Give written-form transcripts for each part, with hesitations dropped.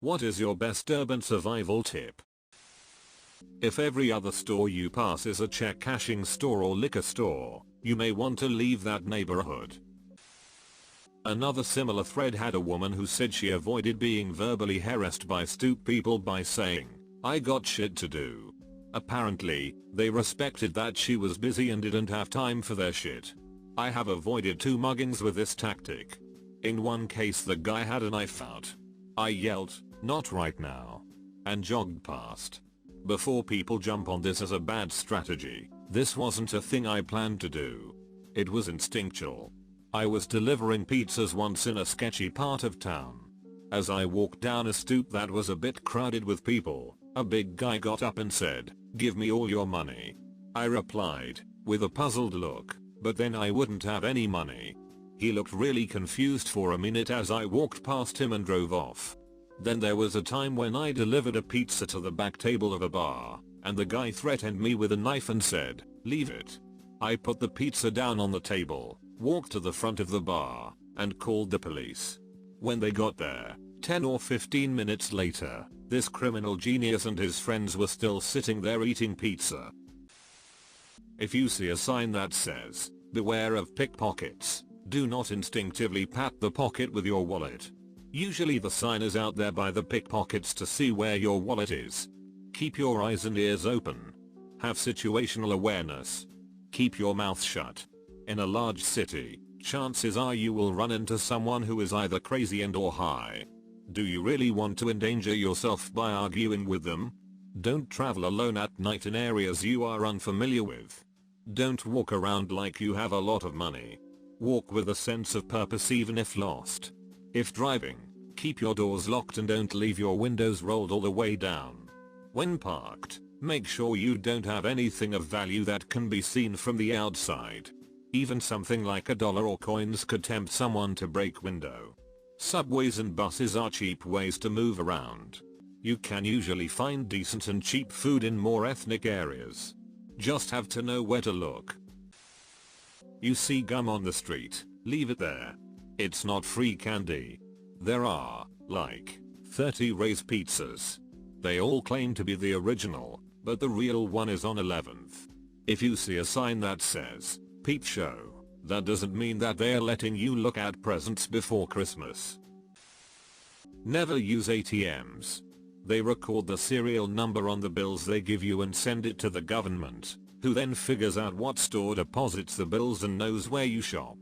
What is your best urban survival tip? If every other store you pass is a check cashing store or liquor store, you may want to leave that neighborhood. Another similar thread had a woman who said she avoided being verbally harassed by stoop people by saying, "I got shit to do." Apparently, they respected that she was busy and didn't have time for their shit. I have avoided 2 muggings with this tactic. In one case the guy had a knife out. I yelled, "Not right now," and jogged past. Before people jump on this as a bad strategy, this wasn't a thing I planned to do. It was instinctual. I was delivering pizzas once in a sketchy part of town. As I walked down a stoop that was a bit crowded with people, a big guy got up and said, "Give me all your money." I replied, with a puzzled look, "But then I wouldn't have any money." He looked really confused for a minute as I walked past him and drove off. Then there was a time when I delivered a pizza to the back table of a bar, and the guy threatened me with a knife and said, "Leave it." I put the pizza down on the table, walked to the front of the bar, and called the police. When they got there, 10 or 15 minutes later, this criminal genius and his friends were still sitting there eating pizza. If you see a sign that says, "Beware of pickpockets," do not instinctively pat the pocket with your wallet. Usually the sign is out there by the pickpockets to see where your wallet is. Keep your eyes and ears open. Have situational awareness. Keep your mouth shut. In a large city, chances are you will run into someone who is either crazy and/or high. Do you really want to endanger yourself by arguing with them? Don't travel alone at night in areas you are unfamiliar with. Don't walk around like you have a lot of money. Walk with a sense of purpose even if lost. If driving, keep your doors locked and don't leave your windows rolled all the way down. When parked, make sure you don't have anything of value that can be seen from the outside. Even something like $1 or coins could tempt someone to break window. Subways and buses are cheap ways to move around. You can usually find decent and cheap food in more ethnic areas. Just have to know where to look. You see gum on the street, leave it there. It's not free candy. There are, like, 30 Ray's pizzas. They all claim to be the original, but the real one is on 11th. If you see a sign that says, "Peep Show," that doesn't mean that they're letting you look at presents before Christmas. Never use ATMs. They record the serial number on the bills they give you and send it to the government, who then figures out what store deposits the bills and knows where you shop.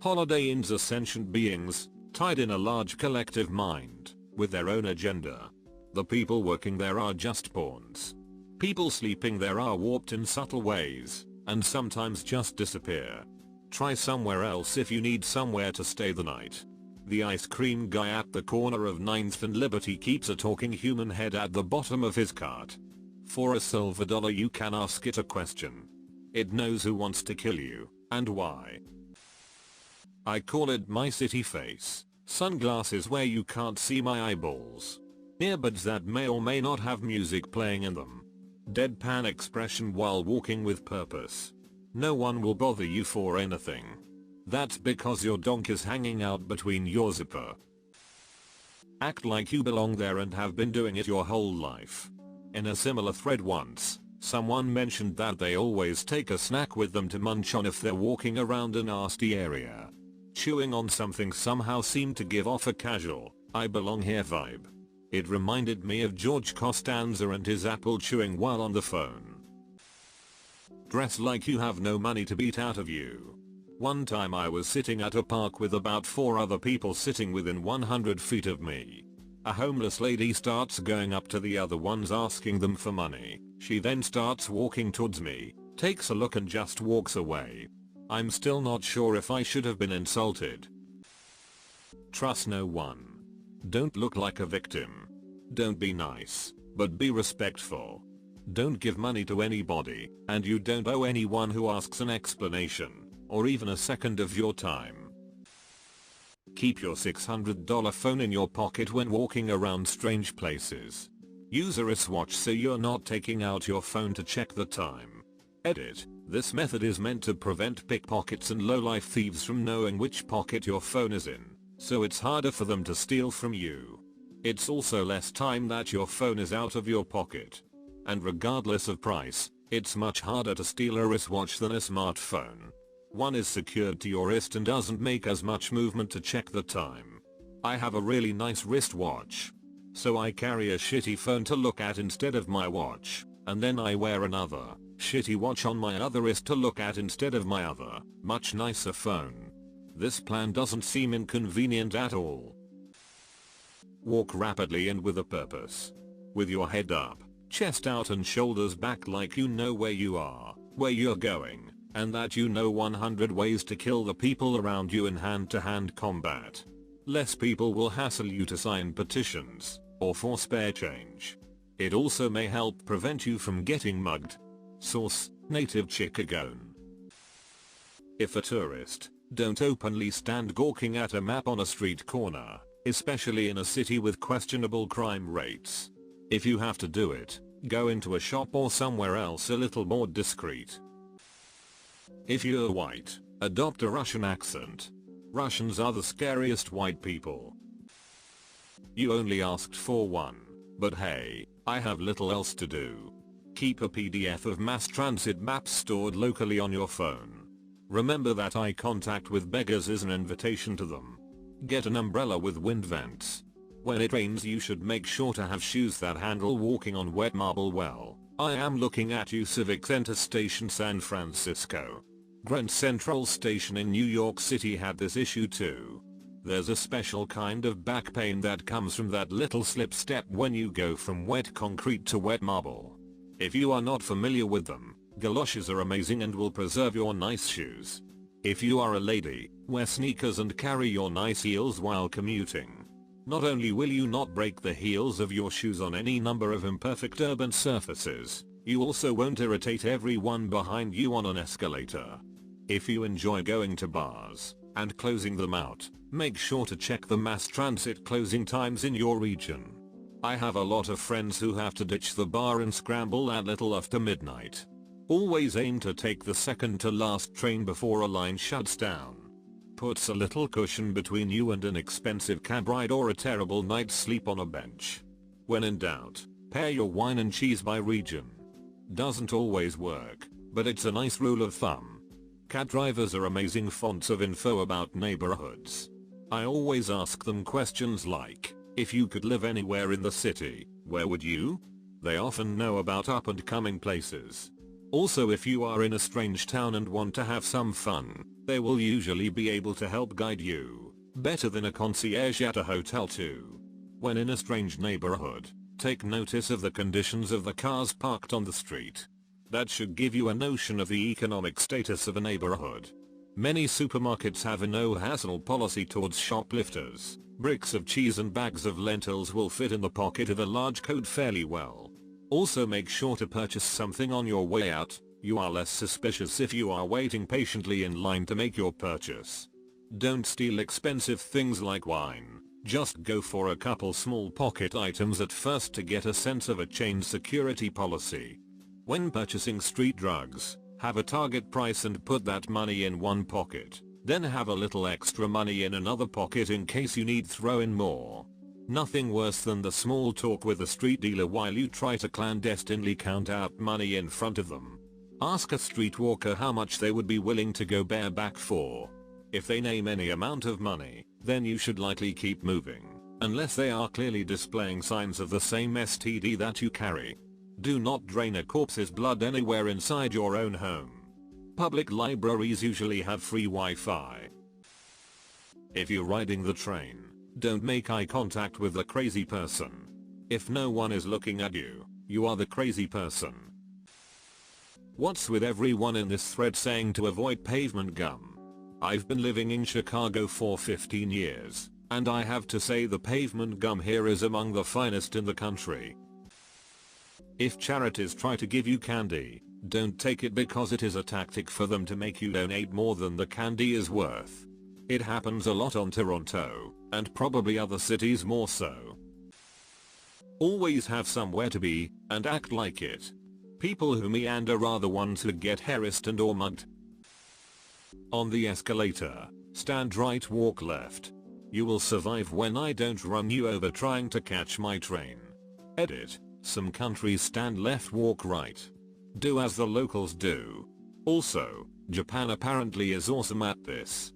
Holiday Inns are sentient beings, tied in a large collective mind, with their own agenda. The people working there are just pawns. People sleeping there are warped in subtle ways, and sometimes just disappear. Try somewhere else if you need somewhere to stay the night. The ice cream guy at the corner of 9th and Liberty keeps a talking human head at the bottom of his cart. For a silver dollar you can ask it a question. It knows who wants to kill you, and why. I call it my city face. Sunglasses where you can't see my eyeballs. Earbuds that may or may not have music playing in them. Deadpan expression while walking with purpose. No one will bother you for anything. That's because your donk is hanging out between your zipper. Act like you belong there and have been doing it your whole life. In a similar thread once, someone mentioned that they always take a snack with them to munch on if they're walking around a nasty area. Chewing on something somehow seemed to give off a casual, "I belong here" vibe. It reminded me of George Costanza and his apple chewing while on the phone. Dress like you have no money to beat out of you. One time I was sitting at a park with about 4 other people sitting within 100 feet of me. A homeless lady starts going up to the other ones asking them for money. She then starts walking towards me, takes a look and just walks away. I'm still not sure if I should have been insulted. Trust no one. Don't look like a victim. Don't be nice, but be respectful. Don't give money to anybody, and you don't owe anyone who asks an explanation, or even a second of your time. Keep your $600 phone in your pocket when walking around strange places. Use a wristwatch so you're not taking out your phone to check the time. Edit. This method is meant to prevent pickpockets and low-life thieves from knowing which pocket your phone is in, so it's harder for them to steal from you. It's also less time that your phone is out of your pocket. And regardless of price, it's much harder to steal a wristwatch than a smartphone. One is secured to your wrist and doesn't make as much movement to check the time. I have a really nice wristwatch. So I carry a shitty phone to look at instead of my watch, and then I wear another, shitty watch on my other wrist to look at instead of my other, much nicer phone. This plan doesn't seem inconvenient at all. Walk rapidly and with a purpose. With your head up, chest out and shoulders back like you know where you are, where you're going, and that you know 100 ways to kill the people around you in hand-to-hand combat. Less people will hassle you to sign petitions, or for spare change. It also may help prevent you from getting mugged. Source: Native Chicago. If a tourist, don't openly stand gawking at a map on a street corner, especially in a city with questionable crime rates. If you have to do it, go into a shop or somewhere else a little more discreet. If you're white, adopt a Russian accent. Russians are the scariest white people. You only asked for one, but hey, I have little else to do. Keep a PDF of mass transit maps stored locally on your phone. Remember that eye contact with beggars is an invitation to them. Get an umbrella with wind vents. When it rains you should make sure to have shoes that handle walking on wet marble well. I am looking at you. Civic Center Station, San Francisco. Grand Central Station in New York City had this issue too. There's a special kind of back pain that comes from that little slip step when you go from wet concrete to wet marble. If you are not familiar with them, galoshes are amazing and will preserve your nice shoes. If you are a lady, wear sneakers and carry your nice heels while commuting. Not only will you not break the heels of your shoes on any number of imperfect urban surfaces, you also won't irritate everyone behind you on an escalator. If you enjoy going to bars and closing them out, make sure to check the mass transit closing times in your region. I have a lot of friends who have to ditch the bar and scramble a little after midnight. Always aim to take the second to last train before a line shuts down. Puts a little cushion between you and an expensive cab ride or a terrible night's sleep on a bench. When in doubt, pair your wine and cheese by region. Doesn't always work, but it's a nice rule of thumb. Cab drivers are amazing fonts of info about neighborhoods. I always ask them questions like, if you could live anywhere in the city, where would you? They often know about up and coming places. Also, if you are in a strange town and want to have some fun, they will usually be able to help guide you, better than a concierge at a hotel too. When in a strange neighborhood, take notice of the conditions of the cars parked on the street. That should give you a notion of the economic status of a neighborhood. Many supermarkets have a no-hassle policy towards shoplifters. Bricks of cheese and bags of lentils will fit in the pocket of a large coat fairly well. Also, make sure to purchase something on your way out. You are less suspicious if you are waiting patiently in line to make your purchase. Don't steal expensive things like wine. Just go for a couple small pocket items at first to get a sense of a chain's security policy. When purchasing street drugs, have a target price and put that money in one pocket. Then have a little extra money in another pocket in case you need throw in more. Nothing worse than the small talk with a street dealer while you try to clandestinely count out money in front of them. Ask a streetwalker how much they would be willing to go bareback for. If they name any amount of money, then you should likely keep moving, unless they are clearly displaying signs of the same STD that you carry. Do not drain a corpse's blood anywhere inside your own home. Public libraries usually have free Wi-Fi. If you're riding the train, don't make eye contact with the crazy person. If no one is looking at you, you are the crazy person. What's with everyone in this thread saying to avoid pavement gum? I've been living in Chicago for 15 years, and I have to say the pavement gum here is among the finest in the country. If charities try to give you candy, don't take it because it is a tactic for them to make you donate more than the candy is worth. It happens a lot on Toronto, and probably other cities more so. Always have somewhere to be, and act like it. People who meander are the ones who get harassed and or mugged. On the escalator, stand right, walk left. You will survive when I don't run you over trying to catch my train. Edit. Some countries stand left, walk right. Do as the locals do. Also, Japan apparently is awesome at this.